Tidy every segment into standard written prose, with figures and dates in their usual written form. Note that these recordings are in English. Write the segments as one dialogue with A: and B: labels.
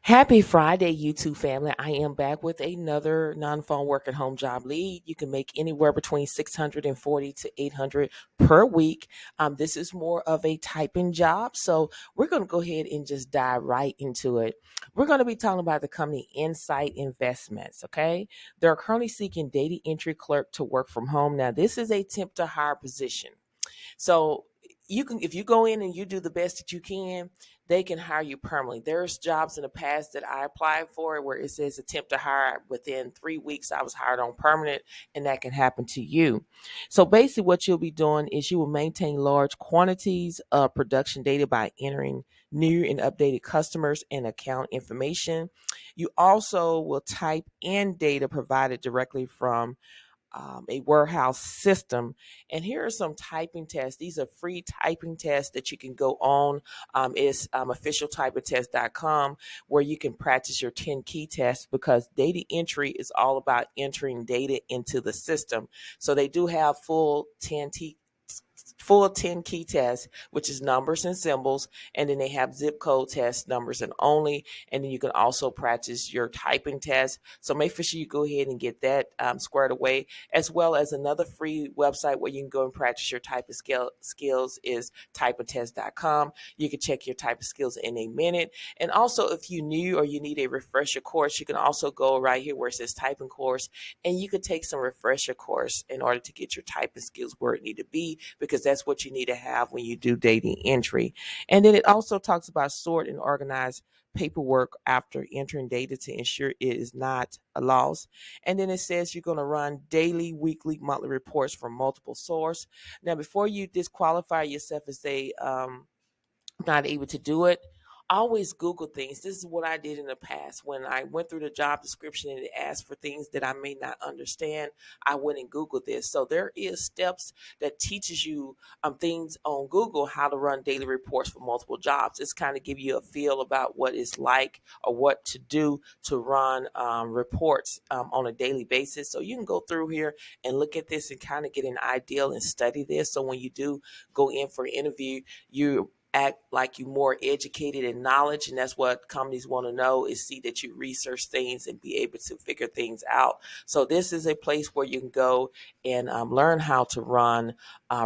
A: Happy Friday, YouTube family. I am back with another non-phone work at home job lead. You can make anywhere between 640 to 800 per week. This is more of a typing job. So we're going to go ahead and just dive right into it. We're going to be talking about the company Insight Investments. Okay. They're currently seeking data entry clerk to work from home. Now, this is a temp to hire position. So you can, if you go in and you do the best that you can, they can hire you permanently. There's jobs in the past that I applied for where it says attempt to hire. Within 3 weeks, I was hired on permanent, and that can happen to you. So basically, what you'll be doing is you will maintain large quantities of production data by entering new and updated customers and account information. You also will type in data provided directly from a warehouse system. And here are some typing tests. These are free typing tests that you can go on. It's officialtypingtest.com where you can practice your 10 key tests because data entry is all about entering data into the system. So they do have full 10 key tests, which is numbers and symbols, and then they have zip code tests, numbers and only, and then you can also practice your typing test. So make sure you go ahead and get that squared away, as well as another free website where you can go and practice your typing skills is typingtest.com. You can check your typing skills in a minute. And also, if you new or you need a refresher course, you can also go right here where it says typing course, and you can take some refresher course in order to get your typing skills where it need to be, because that's what you need to have when you do data entry. And then it also talks about sort and organize paperwork after entering data to ensure it is not a loss. And then it says you're going to run daily, weekly, monthly reports from multiple sources. Now, before you disqualify yourself and say, not able to do it, always Google things. This is what I did in the past. When I went through the job description and it asked for things that I may not understand, I went and Googled this. So there is steps that teaches you things on Google, how to run daily reports for multiple jobs. It's kind of give you a feel about what it's like or what to do to run reports on a daily basis. So you can go through here and look at this and kind of get an idea and study this. So when you do go in for an interview, you act like you're more educated in knowledge, and that's what companies want to know, is see that you research things and be able to figure things out. So this is a place where you can go and learn how to run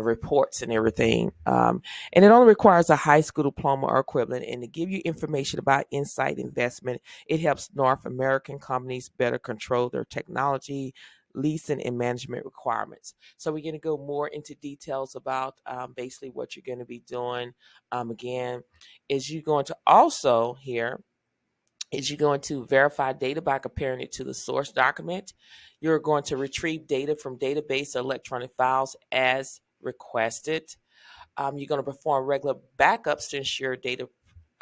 A: reports and everything, and it only requires a high school diploma or equivalent. And to give you information about Insight Investment, it helps North American companies better control their technology, leasing, and management requirements. So we're going to go more into details about basically what you're going to be doing. Again, is you're going to also here is you're going to verify data by comparing it to the source document. You're going to retrieve data from database or electronic files as requested. You're going to perform regular backups to ensure data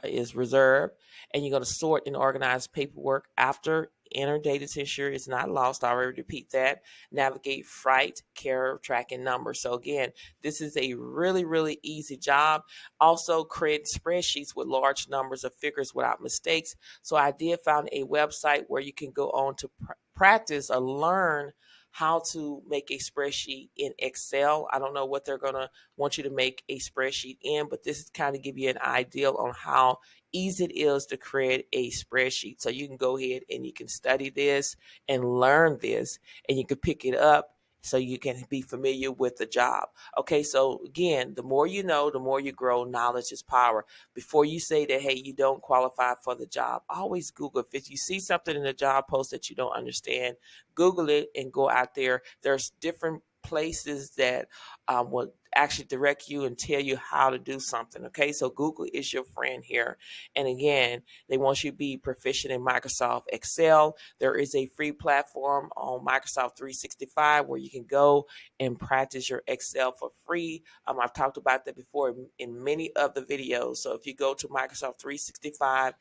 A: is reserved, and you're going to sort and organize paperwork after enter data to ensure it's not lost. I already repeat that. Navigate freight, care, tracking numbers. So again, this is a really, really easy job. Also create spreadsheets with large numbers of figures without mistakes. So I did find a website where you can go on to practice or learn how to make a spreadsheet in Excel. I don't know what they're going to want you to make a spreadsheet in, but this is kind of give you an idea on how easy it is to create a spreadsheet. So you can go ahead and you can study this and learn this, and you can pick it up so you can be familiar with the job. Okay, so again, the more you know, the more you grow. Knowledge is power. Before you say that, hey, you don't qualify for the job, always Google. If you see something in the job post that you don't understand, Google it and go out there. There's different places that will actually direct you and tell you how to do something. Okay, so Google is your friend here. And again, they want you to be proficient in Microsoft Excel. There is a free platform on Microsoft 365 where you can go and practice your Excel for free. I've talked about that before in many of the videos. So if you go to Microsoft 365,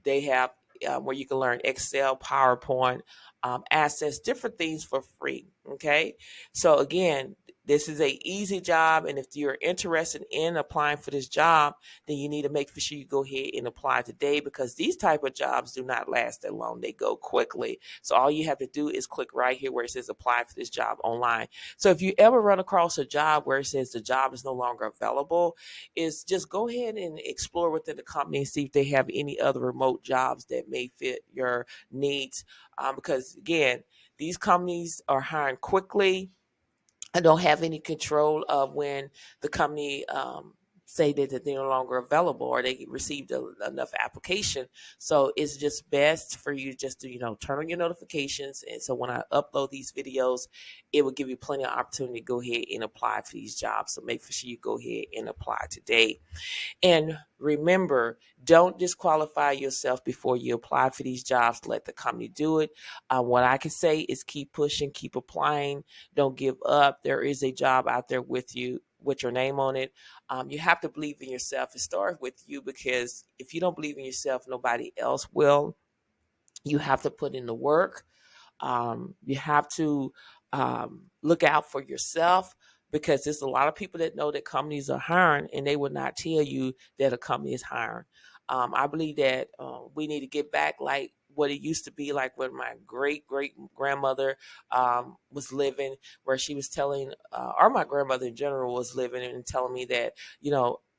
A: they have where you can learn Excel, PowerPoint, assets, different things for free. Okay, so again, This is a easy job, and if you're interested in applying for this job, then you need to make sure you go ahead and apply today, because these type of jobs do not last that long. They go quickly. So all you have to do is click right here where it says apply for this job online. So if you ever run across a job where it says the job is no longer available, is just go ahead and explore within the company and see if they have any other remote jobs that may fit your needs. Because again, these companies are hiring quickly. I don't have any control of when the company say that they're no longer available or they received enough application. So it's just best for you just to, turn on your notifications. And so when I upload these videos, it will give you plenty of opportunity to go ahead and apply for these jobs. So make sure you go ahead and apply today. And remember, don't disqualify yourself before you apply for these jobs. Let the company do it. What I can say is keep pushing, keep applying. Don't give up. There is a job out there with you, with your name on it. You have to believe in yourself. It starts with you, because if you don't believe in yourself, nobody else will. You have to put in the work. You have to look out for yourself, because there's a lot of people that know that companies are hiring and they would not tell you that a company is hiring. I believe that we need to get back like what it used to be, like when my great great grandmother was living, where she was telling, or my grandmother in general was living and telling me that,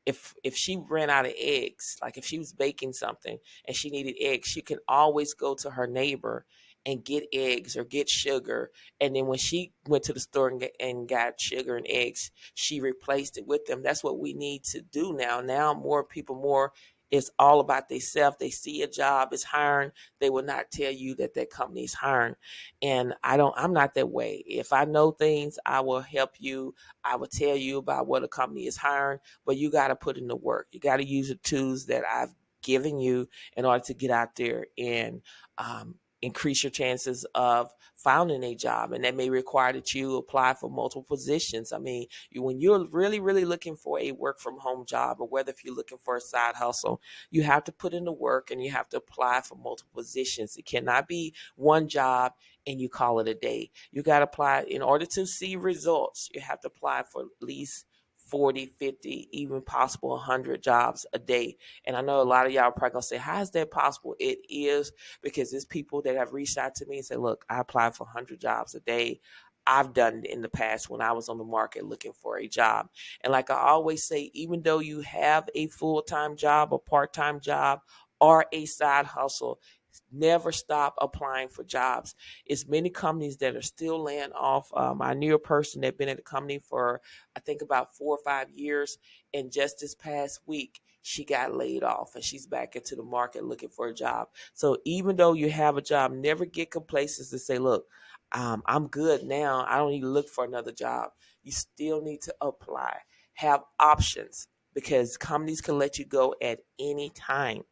A: if she ran out of eggs, like if she was baking something and she needed eggs, she can always go to her neighbor and get eggs or get sugar. And then when she went to the store and got sugar and eggs, she replaced it with them. That's what we need to do now. Now more people, more, it's all about themselves. They see a job is hiring, they will not tell you that that company is hiring. And I'm not that way. If I know things, I will help you. I will tell you about what a company is hiring, but you got to put in the work. You got to use the tools that I've given you in order to get out there and increase your chances of finding a job. And that may require that you apply for multiple positions. I mean, when you're really, really looking for a work from home job, or whether if you're looking for a side hustle, you have to put in the work and you have to apply for multiple positions. It cannot be one job and you call it a day. You got to apply in order to see results. You have to apply for at least 40, 50, even possible 100 jobs a day. And I know a lot of y'all are probably gonna say, how is that possible? It is, because there's people that have reached out to me and said, look, I applied for 100 jobs a day. I've done it in the past when I was on the market looking for a job. And like I always say, even though you have a full-time job, a part-time job, or a side hustle, never stop applying for jobs. It's many companies that are still laying off. I knew a person that been at the company for, I think, about 4 or 5 years, and just this past week she got laid off and she's back into the market looking for a job. So even though you have a job, never get complacent to say, look, I'm good now, I don't need to look for another job. You still need to apply, have options, because companies can let you go at any time.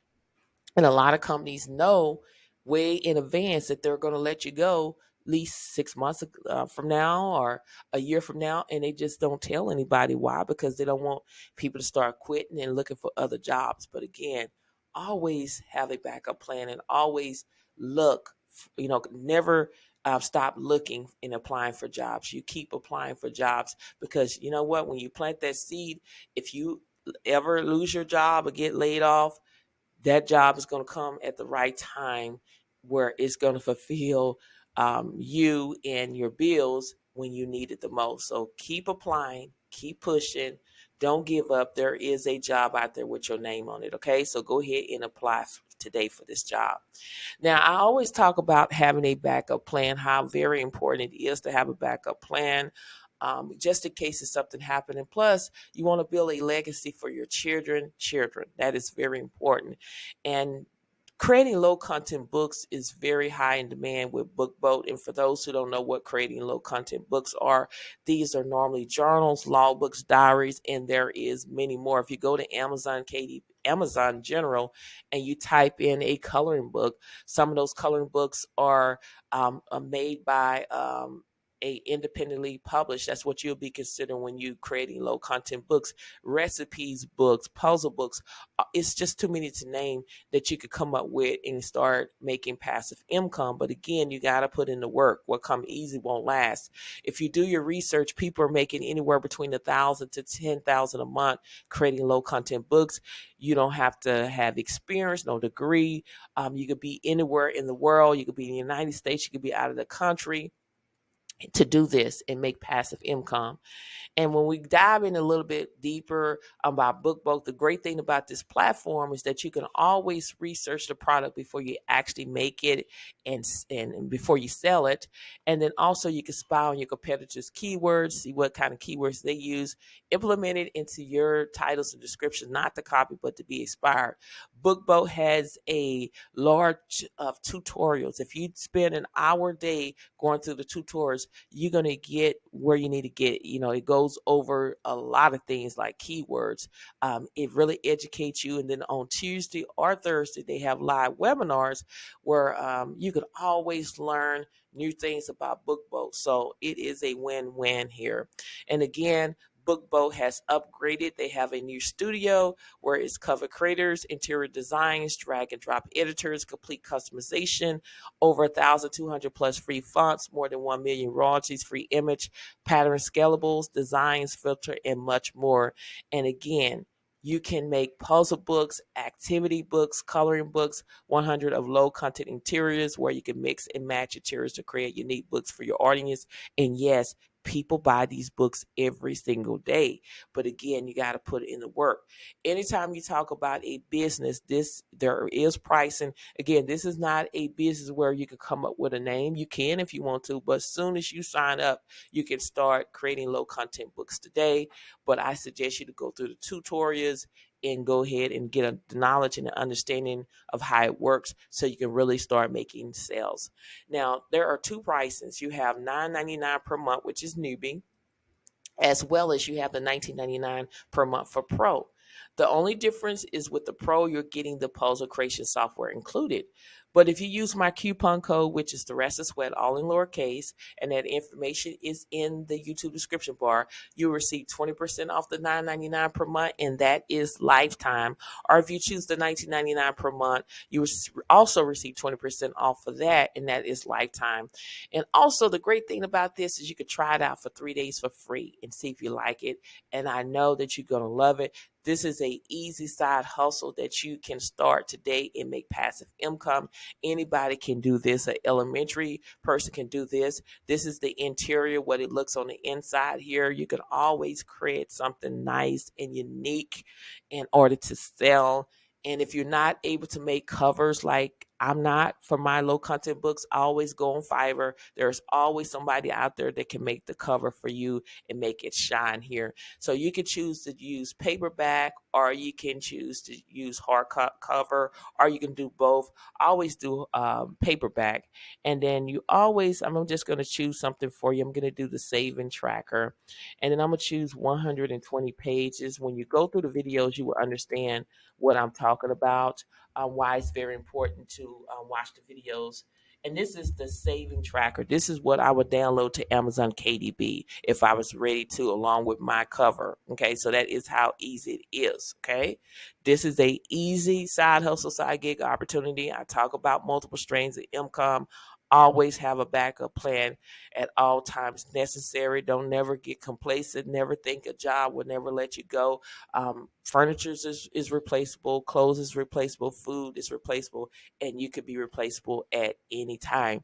A: And a lot of companies know way in advance that they're going to let you go at least 6 months from now or a year from now. And they just don't tell anybody why, because they don't want people to start quitting and looking for other jobs. But again, always have a backup plan and always look, never stop looking and applying for jobs. You keep applying for jobs, because you know what? When you plant that seed, if you ever lose your job or get laid off, that job is going to come at the right time, where it's going to fulfill you and your bills when you need it the most. So keep applying, keep pushing, don't give up. There is a job out there with your name on it. Okay, so go ahead and apply today for this job. Now, I always talk about having a backup plan, how very important it is to have a backup plan. Just in case if something happened. And plus, you want to build a legacy for your children. That is very important. And creating low content books is very high in demand with BookBoat. And for those who don't know what creating low content books are, these are normally journals, logbooks, diaries, and there is many more. If you go to Amazon General, and you type in a coloring book, some of those coloring books are made by a independently published. That's what you'll be considering when you creating low content books, recipes books, puzzle books. It's just too many to name that you could come up with and start making passive income. But again, you got to put in the work. What come easy won't last. If you do your research, people are making anywhere between 1,000 to 10,000 a month creating low content books. You don't have to have experience, no degree. You could be anywhere in the world. You could be in the United States. You could be out of the country to do this and make passive income. And when we dive in a little bit deeper about BookBoat, the great thing about this platform is that you can always research the product before you actually make it and before you sell it. And then also you can spy on your competitors' keywords, see what kind of keywords they use, implement it into your titles and descriptions, not to copy, but to be inspired. BookBoat has a large of tutorials. If you spend an hour a day going through the tutorials, you're going to get where you need to get. It goes over a lot of things like keywords. It really educates you. And then on Tuesday or Thursday, they have live webinars where you can always learn new things about BookBoat. So it is a win-win here. And again, BookBoat has upgraded. They have a new studio where it's cover creators, interior designs, drag and drop editors, complete customization, over 1,200 plus free fonts, more than 1 million royalties, free image, pattern scalables, designs, filter, and much more. And again, you can make puzzle books, activity books, coloring books, 100 of low content interiors where you can mix and match interiors to create unique books for your audience. And yes, people buy these books every single day. But again, you got to put in the work. Anytime you talk about a business, there is pricing. Again, this is not a business where you can come up with a name. You can if you want to, but as soon as you sign up, you can start creating low content books today. But I suggest you to go through the tutorials and go ahead and get the knowledge and the understanding of how it works so you can really start making sales. Now, there are two prices. You have $9.99 per month, which is newbie, as well as you have the $19.99 per month for pro. The only difference is with the pro, you're getting the puzzle creation software included. But if you use my coupon code, which is Thressa Sweat, all in lowercase, and that information is in the YouTube description bar, you'll receive 20% off the $9.99 per month, and that is lifetime. Or if you choose the $19.99 per month, you will also receive 20% off for that, and that is lifetime. And also, the great thing about this is you could try it out for 3 days for free and see if you like it. And I know that you're going to love it. This is a easy side hustle that you can start today and make passive income. Anybody can do this. An elementary person can do this. This is the interior, what it looks on the inside here. You can always create something nice and unique in order to sell. And if you're not able to make covers, like I'm not for my low content books, I always go on Fiverr. There's always somebody out there that can make the cover for you and make it shine here. So you can choose to use paperback, or you can choose to use hardcover, or you can do both. I always do paperback. And then I'm just going to choose something for you. I'm going to do the saving tracker. And then I'm going to choose 120 pages. When you go through the videos, you will understand what I'm talking about, why it's very important to watch the videos. And this is the saving tracker. This is what I would download to Amazon KDB if I was ready to, along with my cover. Okay, so that is how easy it is. Okay, this is a easy side hustle, side gig opportunity. I talk about multiple streams of income. Always have a backup plan at all times necessary. Don't never get complacent. Never think a job will never let you go. Furniture is replaceable, clothes is replaceable, food is replaceable, and you could be replaceable at any time.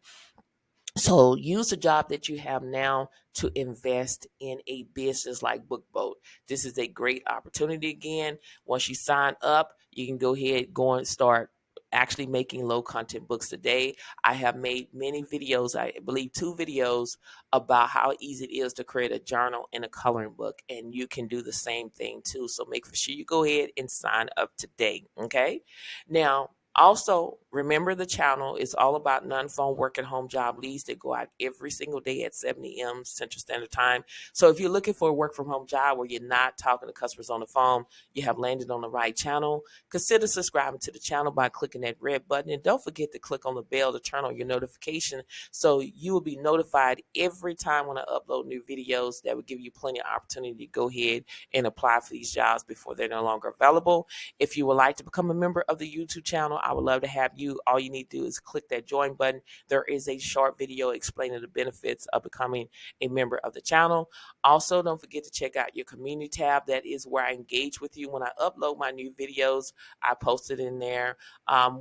A: So use the job that you have now to invest in a business like BookBoat. This is a great opportunity. Again, once you sign up, you can go and start actually making low content books today. I have made many videos, I believe 2 videos, about how easy it is to create a journal and a coloring book, and you can do the same thing too. So make sure you go ahead and sign up today. Okay, now Also, remember the channel is all about non-phone work at home job leads that go out every single day at 7 a.m. Central Standard Time. So if you're looking for a work from home job where you're not talking to customers on the phone, you have landed on the right channel. Consider subscribing to the channel by clicking that red button. And don't forget to click on the bell to turn on your notification so you will be notified every time when I upload new videos. That will give you plenty of opportunity to go ahead and apply for these jobs before they're no longer available. If you would like to become a member of the YouTube channel, I would love to have you. All you need to do is click that join button. There is a short video explaining the benefits of becoming a member of the channel. Also, don't forget to check out your community tab. That is where I engage with you when I upload my new videos. I post it in there.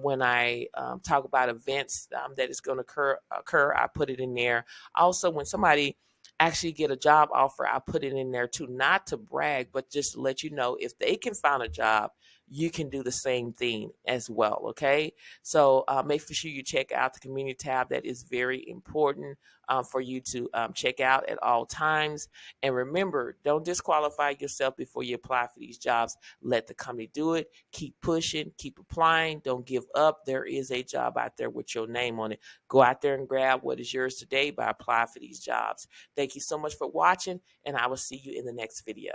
A: When I talk about events that is going to occur, I put it in there. Also, when somebody actually get a job offer, I put it in there too, not to brag, but just to let you know if they can find a job, you can do the same thing as well. Okay, so make sure you check out the community tab. That is very important for you to check out at all times. And remember, don't disqualify yourself before you apply for these jobs. Let the company do it. Keep pushing, keep applying. Don't give up. There is a job out there with your name on it. Go out there and grab what is yours today by applying for these jobs. Thank you so much for watching, and I will see you in the next video.